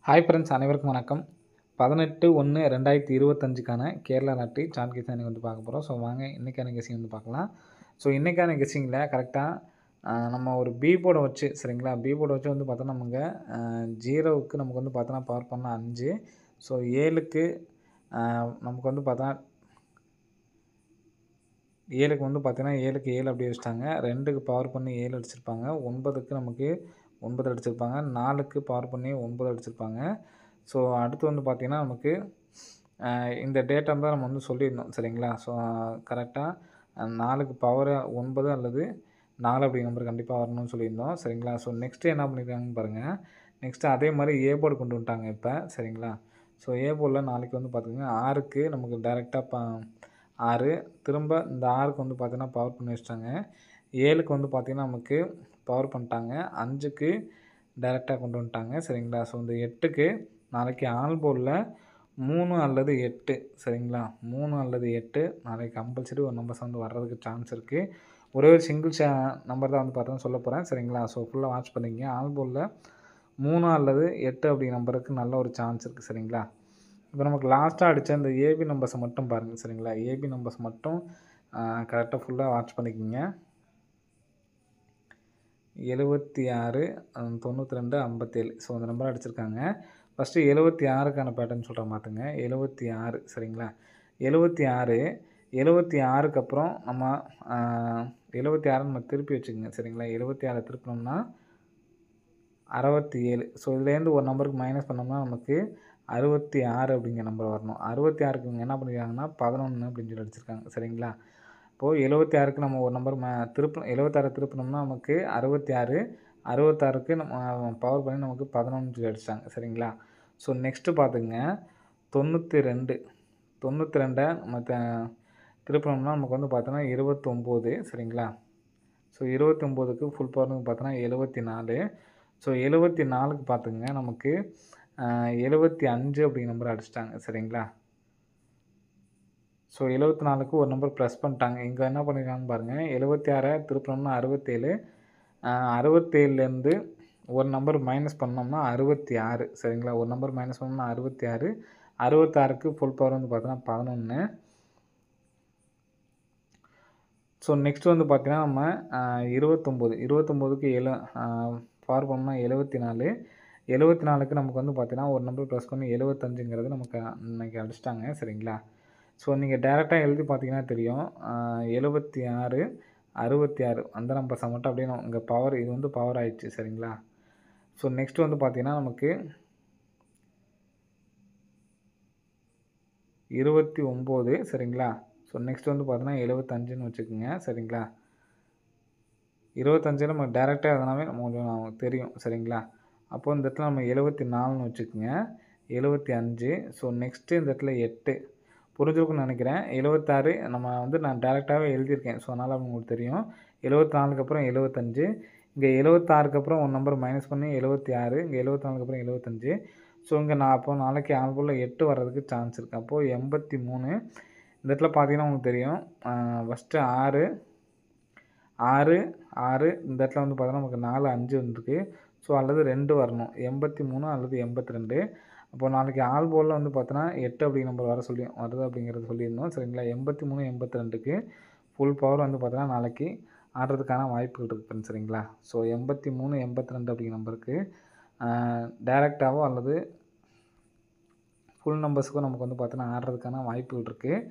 Hi friends, அனைவருக்கும் வணக்கம். 18/1/2025க்கான Kerala lottery chart guessing வந்து பார்க்க போகிறோம். ஸோ வாங்க இன்றைக்கான கெஸ்ஸிங் வந்து பார்க்கலாம். ஸோ இன்றைக்கான கெஸ்ஸிங்கில் கரெக்டாக நம்ம ஒரு பி போர்டை வச்சு சரிங்களா, பி போர்டை வச்சு வந்து பார்த்தோன்னா நமக்கு 0க்கு நமக்கு வந்து பார்த்தோன்னா பவர் பண்ணால் 5. ஸோ 7க்கு நமக்கு வந்து பார்த்தோன்னா 7க்கு வந்து பார்த்தீங்கன்னா 7க்கு 7 அப்படியே வச்சுட்டாங்க. 2க்கு பவர் பண்ணி 7 அடிச்சிருப்பாங்க. 9க்கு நமக்கு 9 அடிச்சிருப்பாங்க. 4க்கு பவர் பண்ணி 9 அடிச்சிருப்பாங்க. ஸோ அடுத்து வந்து பார்த்திங்கன்னா நமக்கு இந்த டேட்டா தான் நம்ம வந்து சொல்லியிருந்தோம் சரிங்களா. ஸோ கரெக்டாக 4க்கு பவர் 9 அல்லது 4 அப்படிங்கிற நம்பர் கண்டிப்பாக வரணும்னு சொல்லியிருந்தோம் சரிங்களா. ஸோ நெக்ஸ்ட்டு என்ன பண்ணியிருக்காங்கன்னு பாருங்கள். நெக்ஸ்ட்டு அதே மாதிரி ஏ போர்டு கொண்டு வந்துட்டாங்க இப்போ சரிங்களா. ஸோ ஏ போர்டில் நாளைக்கு வந்து பார்த்திங்கன்னா 6க்கு நமக்கு டேரெக்டாக 6 திரும்ப இந்த 6க்கு வந்து பார்த்திங்கன்னா பவர் பண்ணி வச்சிட்டாங்க. 7க்கு வந்து பார்த்திங்கன்னா நமக்கு பவர் பண்ணிட்டாங்க. 5க்கு டேரெக்டாக கொண்டு வந்துட்டாங்க சரிங்களா. ஸோ இந்த 8க்கு நாளைக்கு ஆல் போர்டில் 3 அல்லது 8 சரிங்களா. 3 அல்லது 8 நாளைக்கு கம்பல்சரி ஒரு நம்பர்ஸ் வந்து வர்றதுக்கு சான்ஸ் இருக்குது. ஒரே ஒரு சிங்கிள் நம்பர் தான் வந்து பார்த்தோன்னா சொல்ல போகிறேன் சரிங்களா. ஸோ ஃபுல்லாக வாட்ச் பண்ணிங்க. ஆல் போர்டில் 3 அல்லது 8 அப்படிங்கிற நம்பருக்கு நல்ல ஒரு சான்ஸ் இருக்குது சரிங்களா. இப்போ நமக்கு லாஸ்ட்டாக அடித்த இந்த ஏபி நம்பர்ஸை மட்டும் பாருங்கள் சரிங்களா. ஏபி நம்பர்ஸ் மட்டும் கரெக்டாக ஃபுல்லாக வாட்ச் பண்ணிக்கோங்க. 76 92 57 ஸோ அந்த நம்பர் அடிச்சிருக்காங்க. ஃபஸ்ட்டு 76க்கான பேட்டர்ன் சொல்கிறேன் பார்த்துங்க. 76 சரிங்களா. 76க்கு அப்புறம் நம்ம 76 நம்ம திருப்பி வச்சுக்கோங்க சரிங்களா. 76 திருப்பினோம்னா 67. ஸோ இதுலேருந்து ஒரு நம்பருக்கு மைனஸ் பண்ணோம்னா நமக்கு 66 அப்படிங்கிற நம்பர் வரணும். 66க்கு இவங்க என்ன பண்ணியிருக்காங்கன்னா 11 அப்படின்னு சொல்லி அடிச்சிருக்காங்க சரிங்களா. இப்போது 76க்கு நம்ம ஒரு நம்பர் 76 திருப்பினோம்னா நமக்கு 66. 66க்கு நம்ம பவர் பண்ணி நமக்கு 11 சொல்லி அடிச்சிட்டாங்க சரிங்களா. ஸோ நெக்ஸ்ட்டு பார்த்துங்க 92. 92 நம்ம திருப்பினோம்னா நமக்கு வந்து பார்த்தோன்னா 29 சரிங்களா. ஸோ 29க்கு ஃபுல் பவர்னு பார்த்தோன்னா 74. ஸோ 74க்கு பார்த்துங்க நமக்கு 75 அப்படிங்கிற நம்பர் அடிச்சிட்டாங்க சரிங்களா. ஸோ 74க்கு ஒரு நம்பர் ப்ளஸ் பண்ணிட்டாங்க. இங்கே என்ன பண்ணியிருக்காங்கன்னு பாருங்கள். 76 திருப்பினோம்னா 67. 67லேருந்து ஒரு நம்பர் மைனஸ் பண்ணோம்னா 66 சரிங்களா. ஒரு நம்பர் மைனஸ் பண்ணோம்னா 66. 66க்கு ஃபுல் பவர் வந்து பார்த்தோன்னா 11. ஸோ நெக்ஸ்ட் வந்து பார்த்தீங்கன்னா நம்ம 29க்கு பவர் பண்ணோம்னா 74. 74க்கு நமக்கு வந்து பார்த்தீங்கன்னா ஒரு நம்பர் ப்ளஸ் பண்ணி 75ங்கிறது நமக்கு இன்றைக்கி அடிச்சிட்டாங்க சரிங்களா. ஸோ நீங்கள் டேரெக்டாக எழுதி பார்த்தீங்கன்னா தெரியும். 76 66 அந்த நம்பர்ஸை மட்டும் அப்படியே இங்கே பவர் இது வந்து பவர் ஆயிடுச்சு சரிங்களா. ஸோ நெக்ஸ்ட் வந்து பார்த்தீங்கன்னா நமக்கு 29 சரிங்களா. ஸோ நெக்ஸ்ட் வந்து பார்த்தீங்கன்னா 75ன்னு வச்சுக்கோங்க சரிங்களா. 25 நம்ம டேரெக்டாக எதனாவே நம்ம கொஞ்சம் தெரியும் சரிங்களா. அப்போது இந்த இடத்துல நம்ம 74ன்னு வச்சுக்கோங்க. 75. ஸோ நெக்ஸ்ட்டு இந்த இடத்துல 8 புரிஞ்சிருக்குன்னு நினைக்கிறேன். 76 நம்ம வந்து நான் டேரெக்டாகவே எழுதியிருக்கேன். ஸோ அதனால் உங்களுக்கு தெரியும். 74க்கு அப்புறம் 75. இங்கே 76க்கு அப்புறம் ஒரு நம்பர் மைனஸ் பண்ணி 76. இங்கே 74க்கு அப்புறம் 75. ஸோ இங்கே நான் அப்போது நாளைக்கு ஆல் போல் 8 வர்றதுக்கு சான்ஸ் இருக்குது. அப்போது 83. இந்த இடத்துல பார்த்தீங்கன்னா உங்களுக்கு தெரியும். ஃபஸ்ட்டு 6 இந்த இடத்துல வந்து பார்த்தோன்னா நமக்கு 4 5 வந்துருக்கு. ஸோ அல்லது 2 வரணும். 83 அல்லது 82. அப்போ நாளைக்கு ஆல் போர்டில் வந்து பார்த்தோன்னா 8 அப்படிங்கிற நம்பர் வருது அப்படிங்கிறது சொல்லியிருந்தோம் சரிங்களா. 83 82க்கு ஃபுல் பவர் வந்து பார்த்தோன்னா நாளைக்கு ஆடுறதுக்கான வாய்ப்புகள் இருக்குது சரிங்களா. ஸோ 83 82 அப்படிங்கிற நம்பருக்கு டேரெக்டாகவோ அல்லது ஃபுல் நம்பர்ஸுக்கும் நமக்கு வந்து பார்த்தோன்னா ஆடுறதுக்கான வாய்ப்புகள் இருக்குது.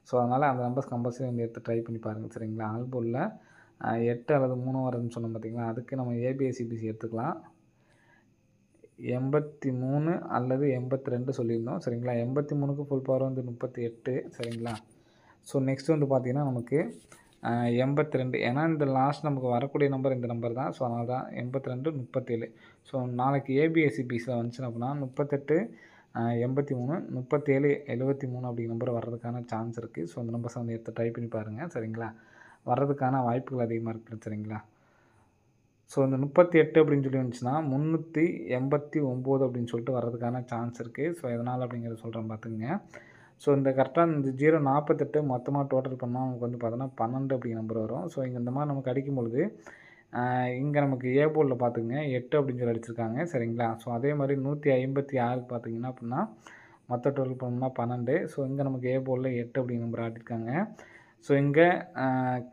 ஸோ அதனால் அந்த நம்பர்ஸ் கம்பல்சரி வந்து எடுத்து ட்ரை பண்ணி பாருங்கள் சரிங்களா. ஆல் போர்டில் 8 அல்லது 3 வருதுன்னு சொன்னோம் பார்த்தீங்களா. அதுக்கு நம்ம ஏபிஎஸ்சிபிசி எடுத்துக்கலாம். 83 அல்லது 82 சொல்லியிருந்தோம் சரிங்களா. 83க்கு ஃபுல் பவர் வந்து 38 சரிங்களா. ஸோ நெக்ஸ்ட் வந்து பார்த்திங்கன்னா நமக்கு 82. ஏன்னா இந்த லாஸ்ட் நமக்கு வரக்கூடிய நம்பர் இந்த நம்பர் தான். ஸோ அதனால தான் 82 37. ஸோ நாளைக்கு ஏபிஎஸ்சிபிசியில் வந்துச்சுன்னா அப்படின்னா 38 83 37 73 அப்படிங்கிற நம்பர் வர்றதுக்கான சான்ஸ் இருக்குது. ஸோ அந்த நம்பர்ஸை வந்து எடுத்து ட்ரை பண்ணி பாருங்கள் சரிங்களா. வர்றதுக்கான வாய்ப்புகள் அதிகமாக இருக்குது சரிங்களா. ஸோ இந்த 38 அப்படின்னு சொல்லி வந்துச்சுன்னா 389 அப்படின்னு சொல்லிட்டு வர்றதுக்கான சான்ஸ் இருக்குது. ஸோ எதனால் அப்படிங்கிறத சொல்கிறேன் பார்த்துங்க. ஸோ இந்த கரெக்டாக இந்த 048 மொத்தமாக டோட்டல் பண்ணால் நமக்கு வந்து பார்த்தோன்னா 12 அப்படிங்கிற நம்பர் வரும். ஸோ இங்கே இந்த மாதிரி நமக்கு அடிக்கும் பொழுது இங்கே நமக்கு ஏ போர்டில் பார்த்துக்குங்க 8 அப்படின்னு சொல்லி அடிச்சிருக்காங்க சரிங்களா. ஸோ அதே மாதிரி 156க்கு பார்த்தீங்கன்னா அப்படின்னா மொத்த டோட்டல் பண்ணோம்னா 12. ஸோ இங்கே நமக்கு ஏ போர்டில் 8 அப்படிங்கிற நம்பர் ஆட்டிருக்காங்க. ஸோ இங்கே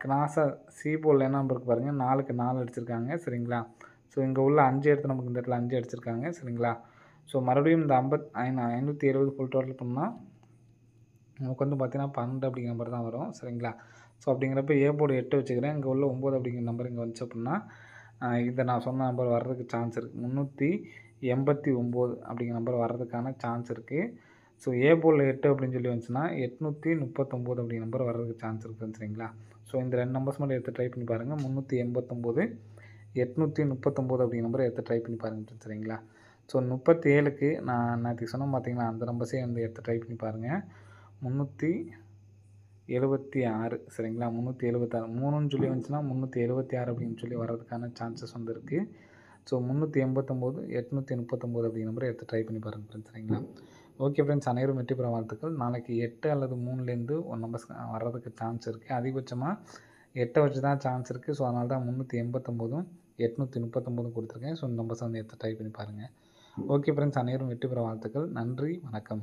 கிராஸாக சி போர்டில் என்ன நம்பர் இருக்கு பாருங்கள், 4க்கு 4 அடிச்சிருக்காங்க சரிங்களா. ஸோ இங்கே உள்ள 5 எடுத்து நமக்கு இந்த இடத்துல 5 அடிச்சிருக்காங்க சரிங்களா. ஸோ மறுபடியும் இந்த 570 ஃபுல் டோட்டல் பண்ணால் நமக்கு வந்து பார்த்தீங்கன்னா 12 அப்படிங்கிற நம்பர் தான் வரும் சரிங்களா. ஸோ அப்படிங்கிறப்ப ஏ போர்டு 8 வச்சுக்கிறேன், இங்கே உள்ள 9 அப்படிங்கிற நம்பர் இங்கே வந்துச்சு அப்படின்னா இதை நான் சொன்ன நம்பர் வர்றதுக்கு சான்ஸ் இருக்குது. 389 அப்படிங்கிற நம்பர் வர்றதுக்கான சான்ஸ் இருக்குது. ஸோ ஏ போர்டில் 8 அப்படின்னு சொல்லி வந்துச்சுன்னா 839 அப்படிங்கிற நம்பர் வர்றதுக்கு சான்ஸ் இருக்குது சரிங்களா. ஸோ இந்த 2 நம்பர்ஸ் மட்டும் எடுத்து ட்ரை பண்ணி பாருங்கள். 389 839 அப்படிங்கிற நம்பரை எடுத்து ட்ரை பண்ணி பாருங்கள் சரிங்களா. ஸோ 37க்கு நான் நேற்று சொன்ன பார்த்தீங்களா, அந்த நம்பர்ஸே வந்து எடுத்து ட்ரை பண்ணி பாருங்கள். 376 சரிங்களா. 376 3ன்னு சொல்லி வந்துச்சுன்னா 376 அப்படின்னு சொல்லி வர்றதுக்கான சான்சஸ் வந்து இருக்குது. ஸோ 389 839 அப்படிங்கிற நம்பரை எடுத்து ட்ரை பண்ணி பாருங்கள் ஃப்ரெண்ட்ஸ் சரிங்களா. ஓகே ஃப்ரெண்ட்ஸ், அனைவரும் வெற்றி பெற வாழ்த்துக்கள். நாளைக்கு 8 அல்லது 3லேருந்து ஒரு நம்பர்ஸ் வர்றதுக்கு சான்ஸ் இருக்குது. அதிகபட்சமாக 8 வச்சு தான் சான்ஸ் இருக்குது. ஸோ அதனால தான் 389 839 கொடுத்துருக்கேன். ஸோ இந்த நம்பர்ஸை வந்து எடுத்து ட்ரை பண்ணி பாருங்கள். ஓகே ஃப்ரெண்ட்ஸ், அனைவரும் வெற்றி பெற வாழ்த்துக்கள். நன்றி, வணக்கம்.